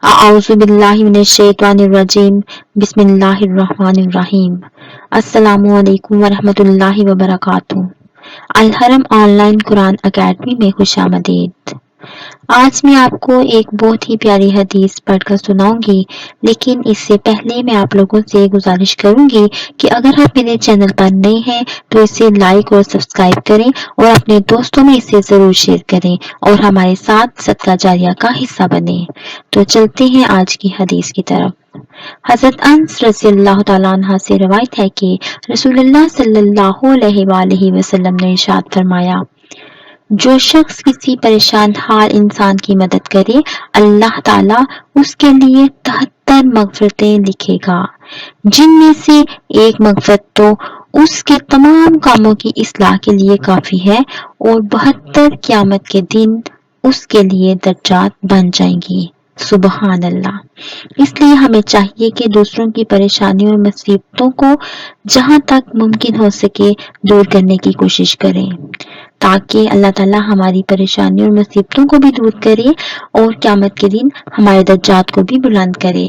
اعوذ باللہ من الشیطان الرجیم بسم اللہ الرحمن الرحیم۔ السلام علیکم ورحمۃ اللہ وبرکاتہ۔ الحرم آن لائن قرآن اکیڈمی میں خوش آمدید۔ آج میں آپ کو ایک بہت ہی پیاری حدیث پڑھ کر سناؤں گی، لیکن اس سے پہلے میں آپ لوگوں سے گزارش کروں گی کہ اگر آپ میرے چینل پر نئے ہیں تو اسے لائک اور سبسکرائب کریں اور اپنے دوستوں میں اسے ضرور شیئر کریں اور ہمارے ساتھ صدقہ جاریہ کا حصہ بنیں۔ تو چلتے ہیں آج کی حدیث کی طرف۔ حضرت انس رضی اللہ تعالیٰ عنہ سے روایت ہے کہ رسول اللہ صلی اللہ علیہ وآلہ وسلم نے ارشاد فرمایا، جو شخص کسی پریشان حال انسان کی مدد کرے، اللہ تعالیٰ اس کے لیے 73 مغفرتیں لکھے گا، جن میں سے ایک مغفرت تو اس کے تمام کاموں کی اصلاح کے لیے کافی ہے اور 72 قیامت کے دن اس کے لیے درجات بن جائیں گی۔ سبحان اللہ۔ اس لیے ہمیں چاہیے کہ دوسروں کی پریشانیوں اور مصیبتوں کو جہاں تک ممکن ہو سکے دور کرنے کی کوشش کریں، تاکہ اللہ تعالیٰ ہماری پریشانیوں اور مصیبتوں کو بھی دور کرے اور قیامت کے دن ہمارے درجات کو بھی بلند کرے۔